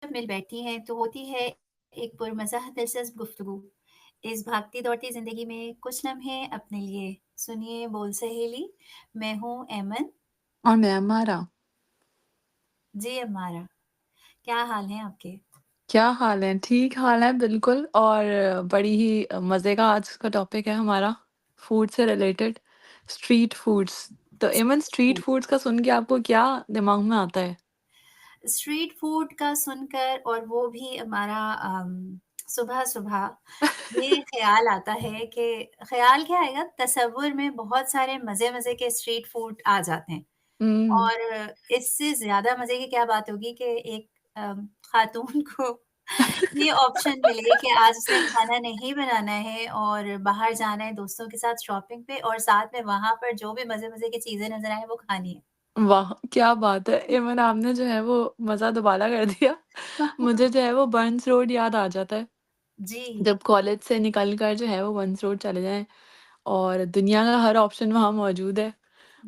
मिल बैठी हैं तो होती है एक पुरमज़ा दिलचस्प गुफ्तगू। इस भागती-दौड़ती ज़िंदगी में कुछ लम्हे अपने लिए। सुनिए बोल सहेली, मैं हूँ ऐमन। और मैं हमारा जी अम्मारा, क्या हाल हैं आपके? क्या हाल है? ठीक हाल है बिल्कुल और बड़ी ही मज़े का आज का टॉपिक है हमारा, फूड से रिलेटेड, स्ट्रीट फूड्स। तो even street street food. Foods का सुन के आपको क्या दिमाग में आता है? स्ट्रीट फूड का सुनकर और वो भी हमारा सुबह-सुबह ये ख़्याल आता है कि ख़्याल क्या आएगा, तसव्वुर में बहुत सारे मज़े-मज़े के स्ट्रीट फूड आ जाते हैं। हुँ, और इससे ज़्यादा मज़े की क्या बात होगी कि एक खातून को ये ऑप्शन मिले कि आज उसने खाना नहीं बनाना है और बाहर जाना है दोस्तों के साथ शॉपिंग पे और साथ में वहाँ पर जो भी मज़े-मज़े की चीज़ें नज़र आएँ वो खानी है। वाह! क्या बात है। इवन आपने जो है वो मज़ा दोबाला कर दिया। मुझे जो है वो बर्न्स रोड याद आ जाता है। जी, जब कॉलेज से निकल कर जो है वो बर्न्स रोड चले जाएँ और दुनिया का हर ऑप्शन वहाँ मौजूद है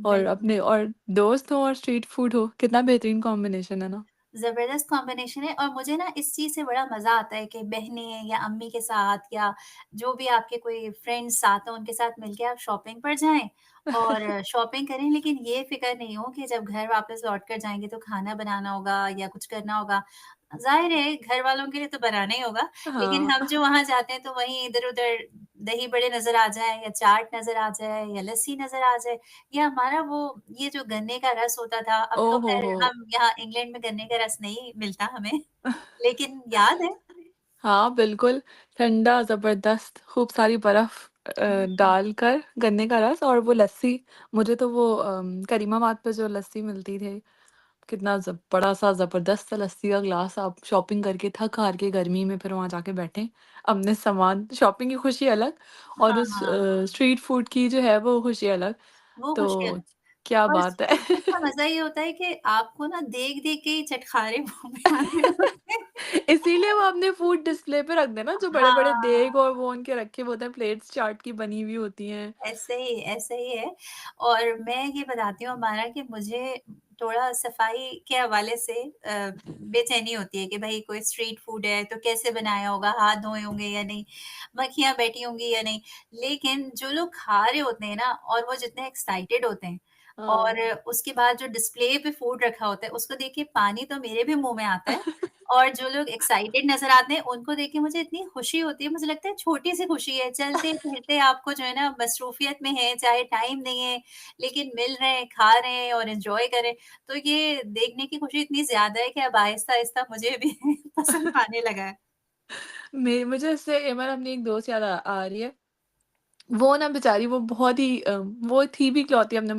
और बिल्कुल। अपने और दोस्त हो और स्ट्रीट फूड हो, कितना बेहतरीन कॉम्बिनेशन है ना? ज़बरदस्त कॉम्बिनेशन है और मुझे ना इस चीज़ से बड़ा मज़ा आता है कि बहनें या अम्मी के साथ या जो भी आपके कोई फ्रेंड्स साथ हों, उनके साथ मिलके आप शॉपिंग पर जाएँ और शॉपिंग करें, लेकिन ये फ़िक्र नहीं हो कि जब घर वापस लौट कर जाएँगे तो खाना बनाना होगा या कुछ करना होगा। ज़ाहिर है घर वालों के लिए तो बनाना ही होगा, लेकिन हाँ। हम जो वहाँ जाते हैं तो वहीं इधर-उधर दही बड़े नज़र आ जाएँ या चाट नज़र आ जाए या लस्सी नज़र आ जाए या हमारा वो ये जो गन्ने का रस होता था, अब तो ओह हो ख़ैर हो! हम यहाँ इंग्लैंड में गन्ने का रस नहीं मिलता हमें, लेकिन याद है। हाँ, बिल्कुल, ठंडा ज़बरदस्त, खूब सारी बर्फ़ हुँ, डालकर गन्ने का रस और वो लस्सी, मुझे तो वो करीमाबाद पे जो लस्सी मिलती थी, कितना बड़ा-सा ज़बरदस्त सा लस्सी का ग्लास, आप शॉपिंग करके थक-हार के गर्मी में फिर वहाँ जाके बैठें, अपने सामान शॉपिंग की खुशी अलग और उस हाँ, स्ट्रीट फूड की जो है वो खुशी अलग, वो खुशी तो अलग। क्या और बात है। स्ट्रीट फूड का मज़ा ये होता है कि आपको ना देख-देख के ही चटखारे मुँह में आ रहे होते हैं। इसीलिए वो अपने फूड डिस्प्ले पे रख देना, जो बड़े-बड़े हाँ। देग और वो उनके रखे हुए होते हैं, प्लेट्स चाट की बनी हुई होती हैं। ऐसे ही है और मैं ये बताती हूँ हमारा कि मुझे थोड़ा सफाई के हवाले से बेचैनी होती है कि भई कोई स्ट्रीट फूड है तो कैसे बनाया होगा, हाथ धोए होंगे या नहीं, मक्खियाँ बैठी होंगी या नहीं। लेकिन जो लोग खा रहे होते हैं ना और वो जितने एक्साइटेड होते हैं और हाँ। उसके बाद जो डिस्प्ले पे फूड रखा होता है, उसको देख के पानी तो मेरे भी मुँह में आता है और जो लोग एक्साइटेड नज़र आते हैं, उनको देख के मुझे इतनी खुशी होती है, मुझे लगता है छोटी-सी खुशी है, चलते-फिरते आपको जो है ना मसरूफ़ियत में है, चाहे टाइम नहीं है, लेकिन मिल रहे हैं, खा रहे हैं और एन्जॉय कर रहे हैं। तो ये देखने की खुशी इतनी ज़्यादा है कि अब आहिस्ता-आहिस्ता मुझे भी पसंद आने लगा है। मुझे इससे इमन अपनी एक दोस्त याद आ रही है। वो ना बेचारी वो बहुत ही वो थी भी इकलौती अपने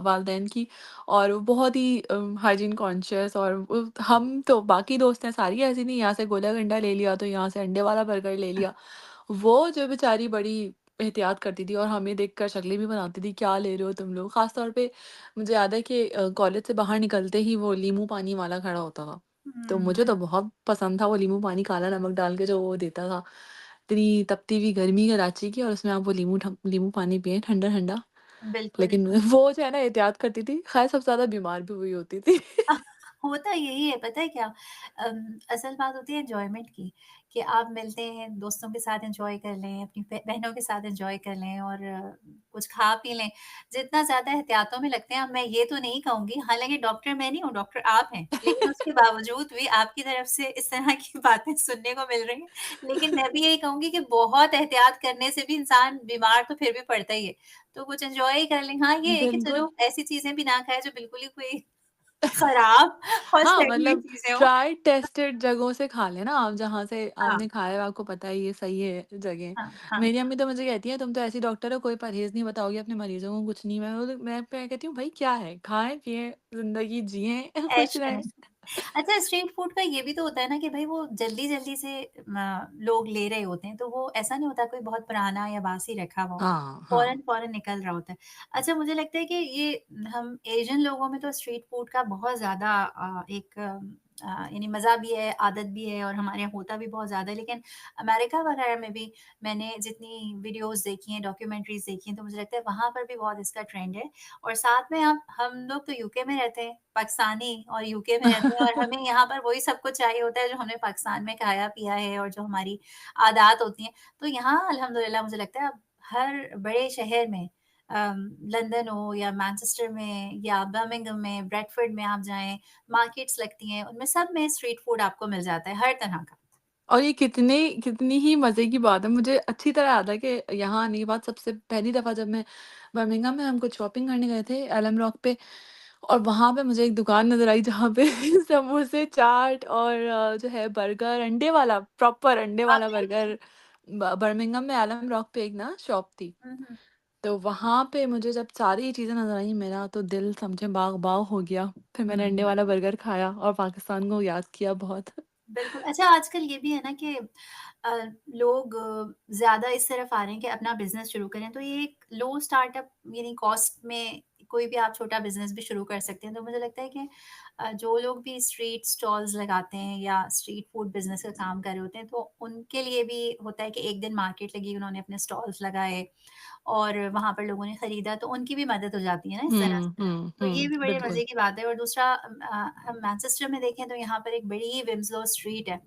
वालदैन की और वो बहुत ही हाइजीन कॉन्शियस और हम तो बाकी दोस्त हैं सारी ऐसी नहीं, यहाँ से गोला गंडा ले लिया तो यहाँ से अंडे वाला बर्गर ले लिया। वो जो बेचारी बड़ी एहतियात करती थी और हमें देखकर शक्लें भी बनाती थी, क्या ले रहे हो तुम लोग? खास तौर पे मुझे याद है कि कॉलेज से बाहर निकलते ही वो नींबू पानी वाला खड़ा होता था। तो मुझे हुँ, तो बहुत पसंद था वो नींबू पानी, काला नमक डाल के जो वो देता था। इतनी तपती हुई गर्मी कराची की और उसमें आप वो नींबू पानी पिएँ ठंडा-ठंडा। बिल्कुल। लेकिन वो जो है ना एहतियात करती थी, ख़ैर सबसे ज़्यादा बीमार भी वही होती थी। अह, होता यही है, पता है क्या? असल बात होती है एन्जॉयमेंट की, कि आप मिलते हैं, दोस्तों के साथ एन्जॉय कर लें, अपनी बहनों के साथ एन्जॉय कर लें और कुछ खा पी लें। जितना ज़्यादा एहतियातों में लगते हैं, अब मैं ये तो नहीं कहूँगी, हालाँकि डॉक्टर मैं नहीं हूँ, डॉक्टर आप हैं, लेकिन उसके बावजूद भी आपकी तरफ से इस तरह की बातें सुनने को मिल रही हैं। लेकिन मैं भी यही कहूँगी कि बहुत एहतियात करने से भी इंसान बीमार तो फिर भी पड़ता ही है। तो कुछ एन्जॉय ही कर लें। हाँ, ये है कि बिल्कुल। चलो ऐसी चीज़ें भी ना खाएँ जो बिल्कुल ही कोई खराब और हाँ, सड़ी हुई मतलब चीज़ें हों। ट्राइड टेस्टेड जगहों से खा लें ना आप, जहाँ से हाँ, आपने खाया है, आपको पता है ये सही है जगह। हाँ, हाँ। मेरी अम्मी तो मुझे कहती हैं, "तुम तो ऐसी डॉक्टर हो, कोई परहेज़ नहीं बताओगी अपने मरीज़ों को, कुछ नहीं।" मैं कहती हूँ, "भई क्या है? खाएँ-पिएँ, ज़िंदगी जिएँ, खुश ऐश रहें।" करें। अच्छा स्ट्रीट फूड का ये भी तो होता है ना कि भई वो जल्दी-जल्दी से लोग ले रहे होते हैं, तो वो ऐसा नहीं होता कोई बहुत पुराना या बासी रखा हुआ हो, हाँ, हाँ। फ़ौरन-फ़ौरन निकल रहा होता है। अच्छा मुझे लगता है कि ये हम एशियन लोगों में तो स्ट्रीट फूड का बहुत ज़्यादा एक यानी मज़ा भी है, आदत भी है और हमारे यहाँ होता भी बहुत ज़्यादा है। लेकिन अमेरिका वगैरह में भी मैंने जितनी वीडियोज़ देखी हैं, डॉक्यूमेंट्रीज़ देखी हैं, तो मुझे लगता है वहाँ पर भी बहुत इसका ट्रेंड है। और साथ में आप हम लोग तो यूके में रहते हैं, पाकिस्तानी और यूके में रहते हैं और हमें यहाँ पर वही सब कुछ चाहिए होता है जो हमने पाकिस्तान में खाया-पिया है और जो हमारी आदत होती हैं। तो यहाँ अल्हम्दुलिल्लाह मुझे लगता है अब हर बड़े शहर में लंदन हो या मैनचेस्टर में या बर्मिंघम में, ब्रेडफोर्ड में आप जाएँ, मार्केट्स लगती हैं, उनमें सब में स्ट्रीट फूड आपको मिल जाता है, हर तरह का। और ये कितनी ही मज़े की बात है। मुझे अच्छी तरह याद है कि यहाँ आने के बाद सबसे पहली दफ़ा जब मैं बर्मिंघम में हम कुछ शॉपिंग करने गए थे एलम रॉक पे, और वहाँ पे मुझे एक दुकान नज़र आई जहाँ पे समोसे, चाट और जो है बर्गर, अंडे वाला, प्रॉपर अंडे वाला वाक़ई में। बर्गर। बर्मिंघम में एलम रॉक पे एक ना शॉप थी। हुँ, हुँ। तो वहाँ पे मुझे जब सारी चीज़ें नज़र आईं, मेरा तो दिल समझे बाग-बाग हो गया। फिर मैंने अंडे हुँ। वाला बर्गर खाया और पाकिस्तान को याद किया बहुत। बिल्कुल। अच्छा आजकल ये भी है ना कि अ, लोग ज़्यादा इस तरफ आ रहे हैं कि अपना बिज़नेस शुरू करें, तो ये एक लो स्टार्टअप यानी कॉस्ट में कोई भी आप छोटा बिज़नेस भी शुरू कर सकते हैं। तो मुझे लगता है कि जो लोग भी स्ट्रीट स्टॉल्स लगाते हैं या स्ट्रीट फूड बिज़नेस का काम कर रहे होते हैं, तो उनके लिए भी होता है कि एक दिन मार्केट लगी, उन्होंने अपने स्टॉल्स लगाए और वहाँ पर लोगों ने खरीदा, तो उनकी भी मदद हो जाती है ना इस तरह हुँ, से। हुँ, तो ये हुँ, भी बड़े बिल्कुल। मज़े की बात है और दूसरा हम मैनचेस्टर में देखें तो यहाँ पर एक बड़ी विम्सलो स्ट्रीट है।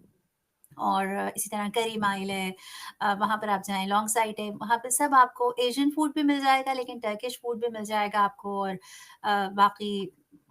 और इसी तरह करी माइल है, वहाँ पर आप जाएँ, लॉन्ग साइट है, वहाँ पे सब आपको एशियन फूड भी मिल जाएगा, लेकिन टर्किश फूड भी मिल जाएगा आपको और बाकी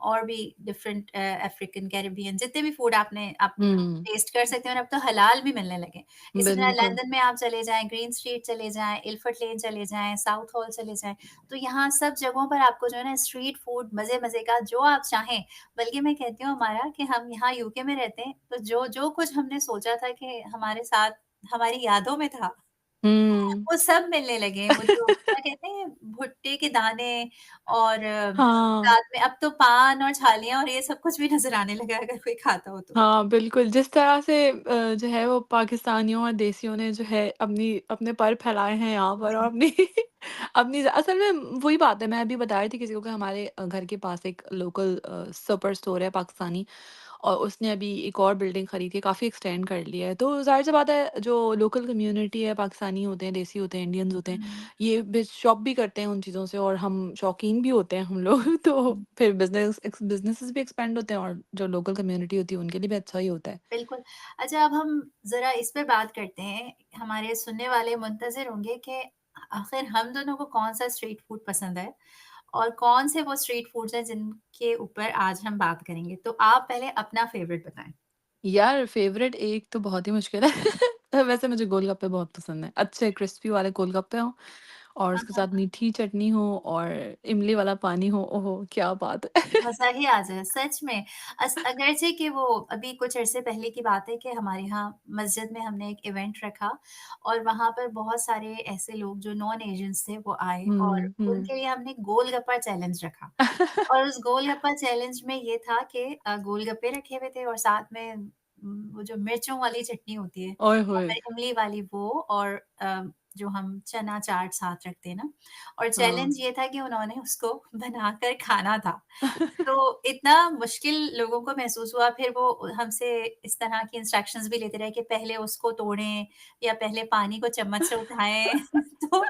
और भी डिफरेंट अफ्रीकन, कैरिबियन जितने भी फूड आप हुँ, टेस्ट कर सकते हैं और अब तो हलाल भी मिलने लगे। इसी तरह बिल्कुल। लंदन में आप चले जाएँ, ग्रीन स्ट्रीट चले जाएँ, इल्फर्ट लेन चले जाएँ, साउथ हॉल चले जाएँ, तो यहाँ सब जगहों पर आपको जो है ना स्ट्रीट फूड मज़े-मज़े का जो आप चाहें, बल्कि मैं कहती हूँ हमारा कि हम यहाँ यूके में रहते हैं, तो जो जो कुछ हमने सोचा था कि हमारे साथ हमारी यादों में था, हुँ। वो सब मिलने लगे हैं। वो जो क्या कहते हैं भुट्टे के दाने और हाँ, साथ में अब तो पान और छालियाँ और ये सब कुछ भी नज़र आने लगा है अगर कोई खाता हो तो। हाँ, बिल्कुल, जिस तरह से जो है वो पाकिस्तानियों और देसियों ने जो है अपने पर फैलाए हैं यहाँ पर और जी। अपनी अपनी असल में वही बात है, मैं अभी बता रही थी किसी को कि हमारे घर के पास एक लोकल सुपर स्टोर है पाकिस्तानी, और उसने अभी एक और बिल्डिंग खरीदी है, काफ़ी एक्सटेंड कर लिया है। तो ज़ाहिर-सी बात है, जो लोकल कम्युनिटी है, पाकिस्तानी होते हैं, देसी होते हैं, इंडियंस होते हैं, हुँ, ये शॉप भी करते हैं उन चीज़ों से, और हम शौकीन भी होते हैं हम लोग। तो हुँ। फिर बिज़नेसेस भी एक्सपेंड होते हैं, और जो लोकल कम्युनिटी होती है उनके लिए भी अच्छा ही होता है। बिल्कुल। अच्छा अब हम ज़रा इस पे बात करते हैं, हमारे सुनने वाले मुंतज़िर होंगे कि आखिर हम दोनों को कौन-सा स्ट्रीट फूड पसंद है और कौन से वो स्ट्रीट फूड्स हैं जिनके ऊपर आज हम बात करेंगे। तो आप पहले अपना फ़ेवरेट बताएँ? यार, फ़ेवरेट एक तो बहुत ही मुश्किल है। वैसे मुझे गोलगप्पे बहुत पसंद हैं। अच्छे क्रिस्पी वाले गोलगप्पे हों और हाँ, उसके हाँ, साथ हाँ। मीठी चटनी हो और इमली वाला पानी हो, ओहो! क्या बात है। मज़ा ही आ जाए, सच में। अगरचे कि वो अभी कुछ अरसे पहले की बात है कि हमारे यहाँ मस्जिद में हमने एक इवेंट रखा और वहाँ पर बहुत सारे ऐसे लोग जो नॉन एशियंस थे वो आए और हुँ, हुँ। उनके लिए हमने गोलगप्पा चैलेंज रखा। और उस गोलगप्पा चैलेंज में ये था कि गोलगप्पे रखे हुए थे और साथ में वो जो मिर्चों वाली चटनी होती है ओए होए! और इमली वाली वो और जो हम चना चाट साथ रखते हैं ना और हाँ। चैलेंज ये था कि उन्होंने उसको बनाकर खाना था। तो इतना मुश्किल लोगों को महसूस हुआ, फिर वो हमसे इस तरह की इंस्ट्रक्शंस भी लेते रहे कि पहले उसको तोड़ें या पहले पानी को चम्मच से उठाएँ। तो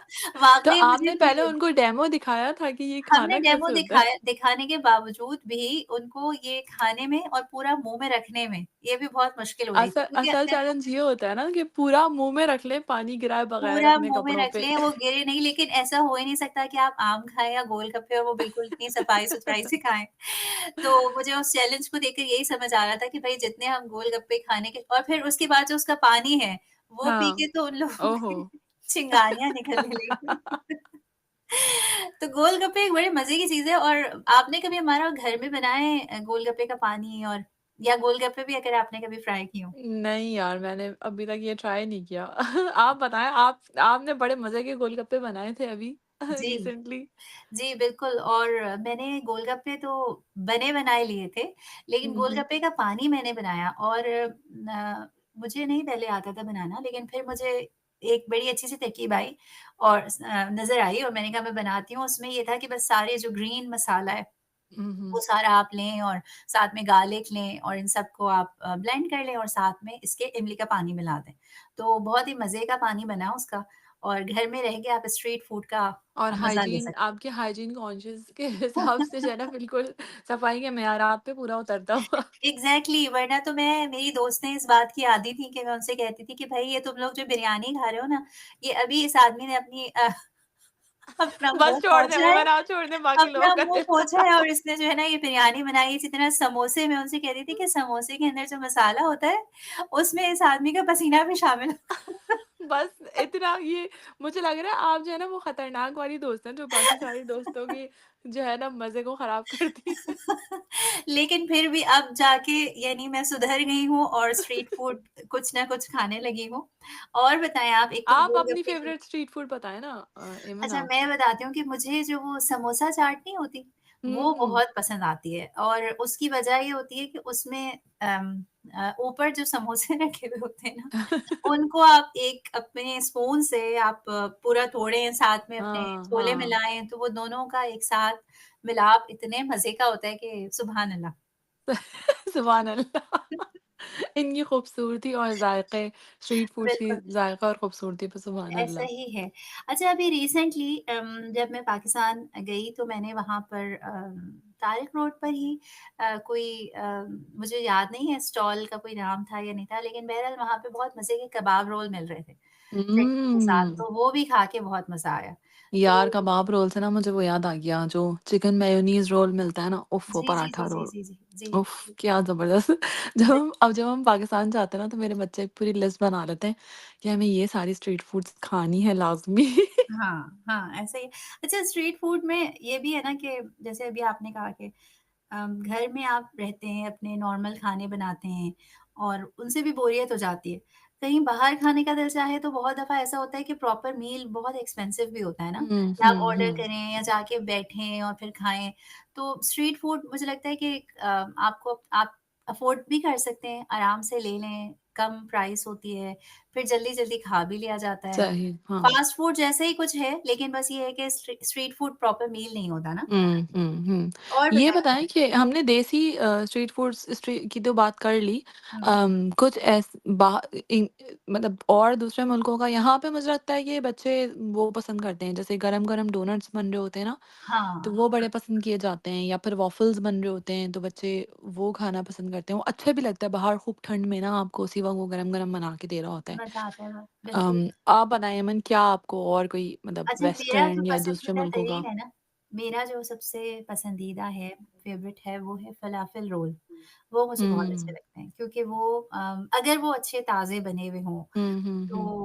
तो वाक़ई मुझे आपने पहले बड़ी उनको डेमो दिखाया था कि ये हमने खाना डेमो कैसे होता है? दिखाया दिखाने के बावजूद भी उनको ये खाने में और पूरा मुँह में रखने में, ये भी बहुत मुश्किल हो रही थी क्योंकि असल अगर चैलेंज ये होता है ना कि पूरा मुँह में रख लें, पानी गिराए बगैर पूरा अपने मुँह में कपड़ों रख पे। लें, वो गिरे नहीं, लेकिन ऐसा हो ही नहीं सकता कि आप आम खाएँ या गोलगप्पे और वो बिल्कुल इतनी सफाई-सुथराई से खाएँ। तो मुझे उस चैलेंज को देखकर यही समझ आ रहा था कि भई जितने हम गोलगप्पे खाने के और फिर उसके बाद जो उसका पानी है, वो पी हाँ। के तो उन लोगों ओहो! की चिंगारियाँ निकलने लगी। तो गोलगप्पे एक बड़े मज़े की चीज़ है और आपने कभी हमारा घर में बनाए हैं गोलगप्पे का पानी और या गोलगप्पे भी अगर आपने कभी फ्राई किए हों? नहीं यार, मैंने अभी तक ये ट्राई नहीं किया। आप बताएँ, आपने बड़े मज़े के गोलगप्पे बनाए थे अभी जी। रिसेंटली। जी, बिल्कुल और मैंने गोलगप्पे तो बने-बनाए लिए थे, लेकिन हुँ, हुँ। गोलगप्पे का पानी मैंने बनाया और मुझे नहीं पहले आता था बनाना, लेकिन फिर मुझे एक बड़ी अच्छी-सी तरकीब आई और नज़र आई और मैंने कहा मैं बनाती हूँ। उसमें ये था कि बस सारे जो ग्रीन मसाला है हुँ, वो हुँ। सारा आप लें और साथ में गार्लिक लें और इन सबको आप ब्लेंड कर लें और साथ में इसके इमली का पानी मिला दें। तो बहुत ही मज़े का पानी बना उसका और घर में रह के आप स्ट्रीट फूड का और मज़ा ले हाइजीन, सकते आपके हाइजीन कॉन्शियस के हिसाब से जो है ना, हैं। बिल्कुल सफाई के मेयार आप पे पूरा उतरता हुआ। एग्ज़ैक्टली वरना तो मैं मेरी दोस्त ने इस बात की आदी थी कि मैं उनसे कहती थी कि भई ये तुम लोग जो बिरयानी खा रहे हो ना, ये अभी इस आदमी ने अपना बस मुँह छोड़ दे, पोंछा है मेहमान आप छोड़ दें, बाकी लोगों अपना का मुँह दिल पोंछा है लगाओ। और इसने जो है ना ये बिरयानी बनाई जितना समोसे मैं उनसे कहती थी कि समोसे के अंदर जो मसाला होता है, उसमें इस आदमी का पसीना भी शामिल बस इतना ये, मुझे लग रहा है आप जो है ना वो खतरनाक वाली दोस्त हैं, जो बाकी सारी दोस्तों की जो है ना मज़े को ख़राब करती हैं। लेकिन फिर भी अब जाके यानी मैं सुधर गई हूँ और स्ट्रीट फूड कुछ ना कुछ खाने लगी हूँ। और बताएँ आप एक तो आप अपनी गोलगप्पे की फ़ेवरेट स्ट्रीट फूड बताएँ ना, इमन अच्छा, आप? मैं बताती हूँ कि मुझे जो वो समोसा चाट नहीं होती, वो हुँ। बहुत पसंद आती है और उसकी वजह ये होती है कि उसमें ऊपर जो समोसे रखे हुए होते हैं ना, उनको आप एक अपने स्पून से आप पूरा तोड़ें, साथ में अपने हाँ, छोले हाँ। मिलाएँ, तो वो दोनों का एक साथ मिलाप इतने मज़े का होता है कि सुभान अल्लाह। सुभान अल्लाह। इनकी खूबसूरती और ज़ायक़े, स्ट्रीट फूड्स की बिल्कुल। ज़ायक़ा और खूबसूरती पे सुभान ऐसा अल्लाह। ही है। अच्छा अभी रिसेंटली जब मैं पाकिस्तान गई तो मैंने वहाँ पर तारिक रोड पर ही कोई मुझे याद नहीं है स्टॉल का कोई नाम था या नहीं था लेकिन बहरहाल वहाँ पे बहुत मज़े के कबाब रोल मिल रहे थे, चटनी के साथ, हुँ। तो वो भी खा के बहुत मज़ा आया। यार, तो कबाब रोल से ना मुझे वो याद आ गया, जो चिकन मेयोनीज़ रोल मिलता है ना, उफ़! वो जी, जी, पराठा जी, जी, रोल, जी, जी, जी, उफ़! जी। क्या ज़बरदस्त। जब हम पाकिस्तान जाते हैं ना, तो मेरे बच्चे एक पूरी लिस्ट बना लेते हैं कि हमें ये सारी स्ट्रीट फूड्स खानी है लाज़मी। हाँ, हाँ, ऐसा ही है। अच्छा स्ट्रीट फूड में ये भी है ना कि जैसे अभी आपने कहा कि घर में आप रहते हैं, अपने नॉर्मल खाने बनाते हैं और उनसे भी बोरियत हो जाती है। कहीं बाहर खाने का दिल चाहे तो बहुत दफ़ा ऐसा होता है कि प्रॉपर मील बहुत एक्सपेंसिव भी होता है ना, हुँ, कि आप हुँ, ऑर्डर हुँ। करें या जाके बैठें और फिर खाएँ। तो स्ट्रीट फूड मुझे लगता है कि आपको आप अफ़ोर्ड भी कर सकते हैं, आराम से ले लें, कम प्राइस होती है, फिर जल्दी-जल्दी खा भी लिया जाता है। सही, हाँ। फ़ास्ट फूड जैसा ही कुछ है, लेकिन बस ये है कि स्ट्रीट फूड प्रॉपर मील नहीं होता ना। हुँ, हुँ, हुँ। और ये बताएँ बताएँ कि हमने देसी स्ट्रीट फूड्स की तो बात कर ली। हुँ, कुछ मतलब और दूसरे मुल्कों का, यहाँ पे मुझे लगता है कि बच्चे वो पसंद करते हैं, जैसे गरम-गरम डोनट्स बन रहे होते हैं ना, तो हाँ, वो बड़े पसंद किए जाते हैं, या फिर वॉफल्स बन रहे होते हैं, तो बच्चे वो खाना पसंद करते हैं। वो अच्छे भी लगता है, बाहर खूब ठंड में ना आपको उसी वक़्त वो गरम-गरम बना के दे रहा होता है। मज़ा आता है, बिल्कुल। आप बताएँ अमन, क्या आपको और कोई मतलब अच्छा मेरा जो वेस्टर्न या दूसरे पसंदीदा मुल्कों तरीन का? है ना, मेरा जो सबसे पसंदीदा है, फ़ेवरेट है, वो है फलाफल रोल। वो मुझे बहुत अच्छे हुँ। लगते हैं क्योंकि वो अगर वो अच्छे ताज़े बने हुए हों, हुँ, हुँ, तो हुँ।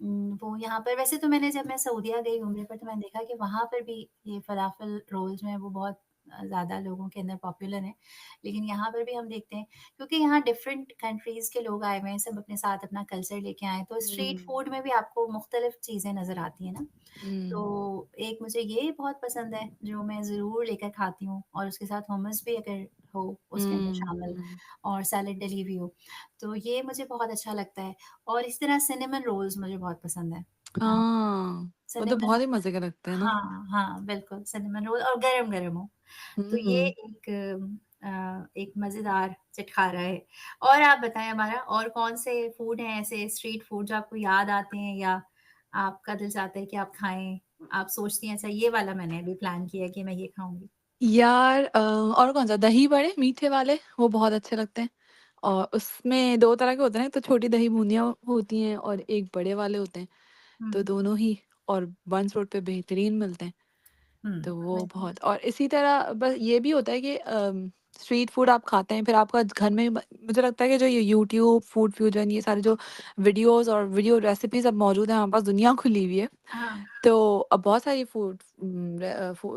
वो यहाँ पर वैसे तो मैंने जब मैं सऊदीया गई उम्रे पर तो मैंने देखा कि वहाँ पर भी ये फलाफल रोल जो हैं वो बहुत ज़्यादा लोगों के अंदर पॉपुलर हैं। लेकिन यहाँ पर भी हम देखते हैं क्योंकि यहाँ डिफरेंट कंट्रीज़ के लोग आए हुए हैं, सब अपने साथ अपना कल्चर लेके आए हैं, तो स्ट्रीट हुँ, फूड में भी आपको मुख्तलिफ चीज़ें नज़र आती हैं ना। हुँ, तो एक मुझे ये बहुत पसंद है, जो मैं ज़रूर लेकर खाती हूँ और उसके साथ हुम्मस भी अगर हो उसके अंदर हुँ, शामिल हुँ। और सैलेड डली हुई हो, तो ये मुझे बहुत अच्छा लगता है और इसी तरह सिनेमन रोल्स मुझे बहुत पसंद है। अ, हाँ, वो तो सिनेमन बहुत ही मज़े के लगते हैं ना। हाँ, हाँ, बिल्कुल सिनेमन रोल और गरम-गरम हो, तो ये हुँ। एक मज़ेदार चटखारा है। और आप बताएँ हमारा और कौन से फूड हैं ऐसे स्ट्रीट फूड जो आपको याद आते हैं या आपका दिल चाहता है कि आप खाएँ? आप सोचती हैं अच्छा ये वाला मैंने अभी प्लान किया है कि मैं ये खाऊँगी। यार, और कौन-सा, दही बड़े मीठे वाले, वो बहुत अच्छे लगते हैं। और उसमें 2 तरह के होते हैं ना, एक तो छोटी दही बूंदियाँ होती हैं और एक बड़े वाले होते हैं, हुँ, तो दोनों ही और बंस रोड पे बेहतरीन मिलते हैं। हुँ, तो वो बिल्कुल। बहुत, और इसी तरह बस ये भी होता है कि स्ट्रीट फूड आप खाते हैं, फिर आपका घर में मुझे लगता है कि जो ये यूट्यूब, फूड फ्यूजन, ये सारे जो वीडियोज़ और वीडियो रेसिपीज़ अब मौजूद हैं, हमारे पास दुनिया खुली हुई है। हाँ, तो अब बहुत सारी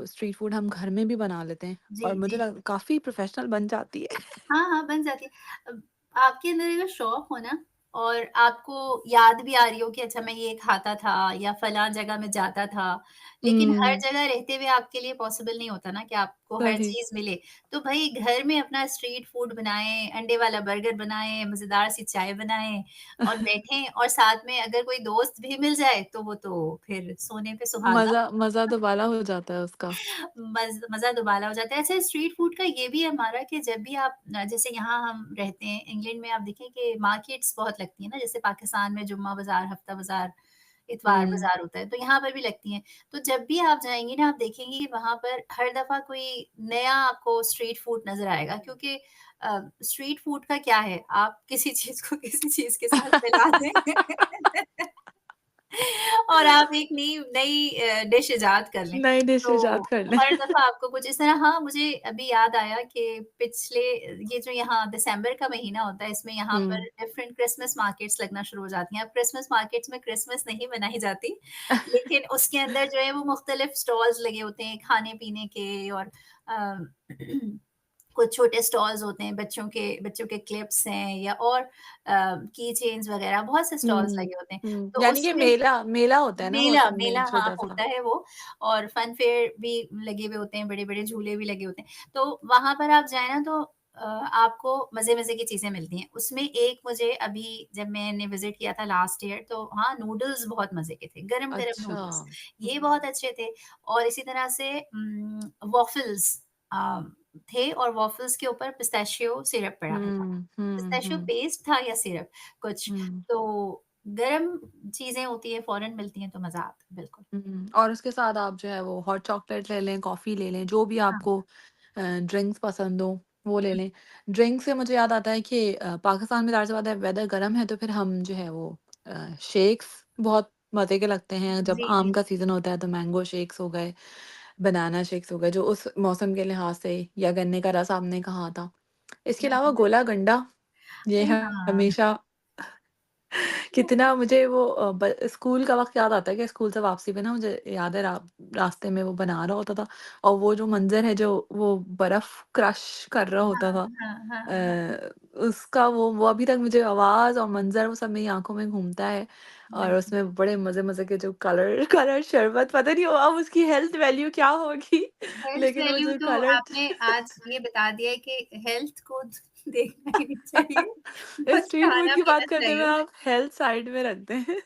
स्ट्रीट फूड हम घर में भी बना लेते हैं, जी, और मुझे जी। काफ़ी प्रोफ़ेशनल बन जाती है। हाँ, हाँ, बन जाती है। आपके अंदर अगर शौक हो ना और आपको याद भी आ रही हो कि अच्छा मैं ये खाता था या फलाँ जगह मैं जाता था लेकिन हर हुँ, जगह रहते हुए आपके लिए पॉसिबल नहीं होता ना कि आपको हर सही। चीज़ मिले। तो भई घर में अपना स्ट्रीट फूड बनाएँ, अंडे वाला बर्गर बनाएँ, मज़ेदार सी चाय बनाएँ और बैठें, और साथ में अगर कोई दोस्त भी मिल जाए तो वो तो फिर सोने पे सुहागा। मज़ा मज़ा दुबाला हो जाता है उसका। मज़ा दुबाला हो जाता है। अच्छा, स्ट्रीट फूड का ये भी है हमारा कि जब भी आप जैसे यहाँ हम रहते हैं, इंग्लैंड में आप देखें कि मार्केट्स बहुत लगती हैं ना, जैसे पाकिस्तान में जुम्मा बाज़ार, हफ्ता बाज़ार, इतवार हुँ। बाज़ार होता है, तो यहाँ पर भी लगती हैं। तो जब भी आप जाएँगी ना, आप देखेंगी कि वहाँ पर हर दफ़ा कोई नया आपको स्ट्रीट फूड नज़र आएगा, क्योंकि स्ट्रीट फूड का क्या है, आप किसी चीज़ को किसी चीज़ के साथ मिला दें। और आप एक नई नई डिश इज़ाद कर लें। नई डिश तो इजाद कर लें। हर दफ़ा आपको कुछ इस तरह, हाँ, मुझे अभी याद आया कि पिछले ये जो यहाँ दिसंबर का महीना होता है, इसमें यहाँ पर हुँ। डिफरेंट क्रिसमस मार्केट्स लगना शुरू हो जाती हैं। अब क्रिसमस मार्केट्स में क्रिसमस नहीं मनाई जाती, लेकिन उसके अंदर जो है वो मुख्तलिफ स्टॉल्स लगे होते हैं खाने-पीने के, और अ, कुछ छोटे स्टॉल्स होते हैं, बच्चों के क्लिप्स हैं, या और की चेन्स वगैरह, बहुत से स्टॉल्स हुँ, लगे होते हैं। हुँ। तो यानी कि उसमें मेला मेला होता है ना वो मेला असल में मेला हाँ, छोटा-सा। होता है वो, और फन फेयर भी लगे हुए होते हैं, बड़े-बड़े झूले भी लगे होते हैं। तो वहाँ पर आप जाएँ ना, तो आपको मज़े-मज़े की चीज़ें मिलती हैं। उसमें एक मुझे अभी, जब मैंने विज़िट किया था लास्ट ईयर, तो हाँ, नूडल्स बहुत मज़े के थे, गरम-गरम अच्छा। नूडल्स, ये बहुत अच्छे थे। और इसी तरह से वॉफल्स अ, थे, और वॉफल्स के ऊपर पिस्ताशियो सिरप पड़ा हुआ था। हुँ, हुँ, पिस्ताशियो हुँ, पेस्ट था या सिरप कुछ, हुँ, तो गरम चीज़ें होती हैं, फ़ौरन मिलती हैं, तो मज़ा आता है, बिल्कुल। हुँ। और उसके साथ आप जो है वो हॉट चॉकलेट ले लें, कॉफ़ी ले लें, जो भी हाँ, आपको ड्रिंक्स पसंद हो, वो ले हुँ, लें। ड्रिंक से मुझे याद आता है कि पाकिस्तान में ज़ाहिर-सी बात है वेदर गर्म है, तो फिर हम जो है वो शेक्स बहुत मज़े के लगते हैं। जब जी, आम जी। का सीज़न होता है तो मैंगो शेक्स हो गए, बनाना शेक्स हो गए, जो उस मौसम के लिहाज से, या गन्ने का रस आपने कहा था। इसके हुँ, अलावा हुँ। गोला गंडा, ये हाँ, हमेशा कितना मुझे वो स्कूल का वक़्त याद आता है कि स्कूल से वापसी पे ना मुझे याद है रास्ते में वो बना रहा होता था, और वो जो मंज़र है जो वो बर्फ़ क्रश कर रहा होता हाँ, था। हाँ, हाँ, हाँ, उसका वो अभी तक मुझे आवाज़ और मंज़र वो सब मेरी आँखों में घूमता है, और बिल्कुल। उसमें बड़े मज़े-मज़े के जो कलर कलर शरबत, पता नहीं वो अब उसकी हेल्थ वैल्यू क्या होगी, हेल्थ लेकिन वो वैल्यू जो तो कलर आपने आज ये बता दिया है कि हेल्थ को देखना ही नहीं चाहिए, बस स्ट्रीट फूड की खाना-पीना बात करते हुए चाहिए। आप हेल्थ साइड में रखते हैं।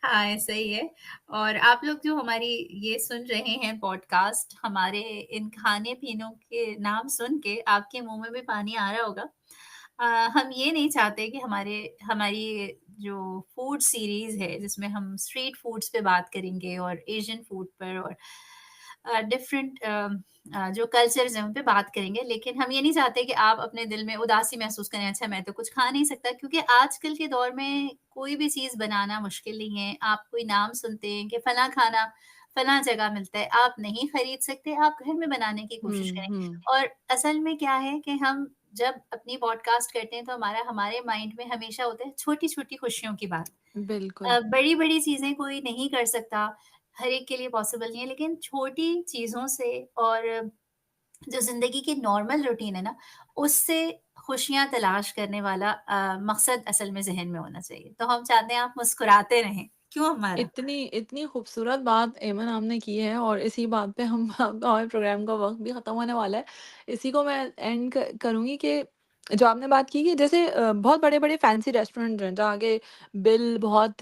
हाँ, ऐसा ही है। और आप लोग जो हमारी ये सुन रहे हैं पॉडकास्ट, हमारे इन खाने-पीनों के नाम सुन के आपके मुँह में भी पानी आ रहा होगा। अ, हम ये नहीं चाहते कि हमारी जो फूड सीरीज़ है, जिसमें हम स्ट्रीट फूड्स पे बात करेंगे और एशियन फूड पर, और डिफरेंट जो कल्चर्स हैं, उन पे बात करेंगे। लेकिन हम ये नहीं चाहते कि आप अपने दिल में उदासी महसूस करें, अच्छा मैं तो कुछ खा नहीं सकता, क्योंकि आजकल के दौर में कोई भी चीज़ बनाना मुश्किल नहीं है। आप कोई नाम सुनते हैं कि फलाँ खाना फलाँ जगह मिलता है, आप नहीं खरीद सकते, आप घर में बनाने की कोशिश हुँ, करें। हुँ। और असल में क्या है कि हम जब अपनी पॉडकास्ट करते हैं, तो हमारे माइंड में हमेशा होता है छोटी-छोटी खुशियों की बात। बिल्कुल। बड़ी-बड़ी चीज़ें कोई नहीं कर सकता, हर एक के लिए पॉसिबल नहीं है, लेकिन छोटी चीज़ों से, और जो ज़िंदगी की नॉर्मल रूटीन है ना, उससे खुशियाँ तलाश करने वाला मकसद असल में ज़हन में होना चाहिए। तो हम चाहते हैं आप मुस्कुराते रहें, क्यों हमारा? इतनी इतनी खूबसूरत बात ऐमन आपने की है, और इसी बात पे हम हमारे प्रोग्राम का वक़्त भी ख़त्म होने वाला है। इसी को मैं एंड करूँगी कि जो आपने बात की कि जैसे बहुत बड़े-बड़े फैंसी रेस्टोरेंट हैं जहाँ के बिल बहुत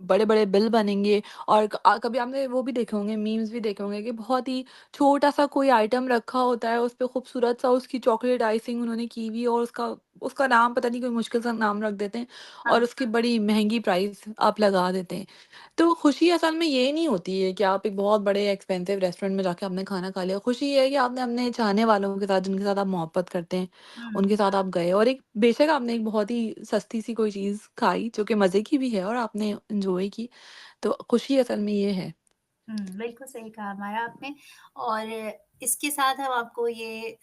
बड़े-बड़े बिल बनेंगे, और कभी आपने वो भी देखे होंगे, मीम्स भी देखे होंगे कि बहुत ही छोटा-सा कोई आइटम रखा होता है, उस पे खूबसूरत-सा उसकी चॉकलेट आइसिंग उन्होंने की हुई है, और उसका उसका नाम पता नहीं कोई मुश्किल सा नाम रख देते हैं, और हाँ, उसकी बड़ी महँगी प्राइस आप लगा देते हैं। तो खुशी असल में ये नहीं होती है कि आप एक बहुत बड़े एक्सपेंसिव रेस्टोरेंट में जाके आपने खाना खा लिया। खुशी ये है कि आपने अपने चाहने वालों के साथ, जिनके साथ आप मोहब्बत करते हैं, हुँ, उनके साथ आप गए, और एक बेशक आपने एक बहुत ही सस्ती सी कोई चीज़ खाई जो कि मज़े की भी है और आपने एन्जॉय की। तो खुशी असल में ये है। हुँ, बिल्कुल सही कहा हमारा आपने। और इसके साथ हम आपको ये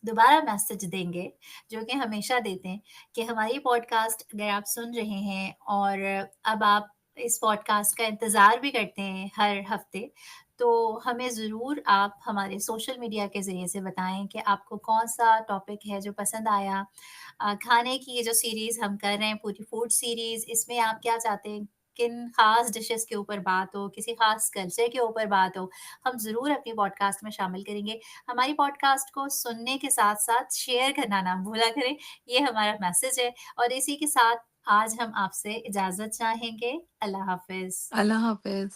दोबारा मैसेज देंगे, जो कि हमेशा देते हैं, कि हमारी पॉडकास्ट अगर आप सुन रहे हैं, और अब आप इस पॉडकास्ट का इंतज़ार भी करते हैं हर हफ़्ते, तो हमें ज़रूर आप हमारे सोशल मीडिया के ज़रिए से बताएँ कि आपको कौन-सा टॉपिक है जो पसंद आया। खाने की ये जो सीरीज़ हम कर रहे हैं, पूरी फूड सीरीज़, इसमें आप क्या चाहते हैं किन ख़ास डिशेज़ के ऊपर बात हो, किसी ख़ास कल्चर के ऊपर बात हो, हम ज़रूर अपनी पॉडकास्ट में शामिल करेंगे। हमारी पॉडकास्ट को सुनने के साथ-साथ शेयर करना ना भूला करें, ये हमारा मैसेज है और इसी के साथ आज हम आपसे इजाज़त चाहेंगे। अल्लाह हाफ़िज़। अल्लाह हाफ़िज़।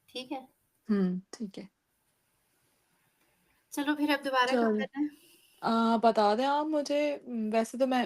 ठीक है? ठीक है। चलो फिर अब दोबारा कब चल करना है? बता दें आप मुझे, वैसे तो मैं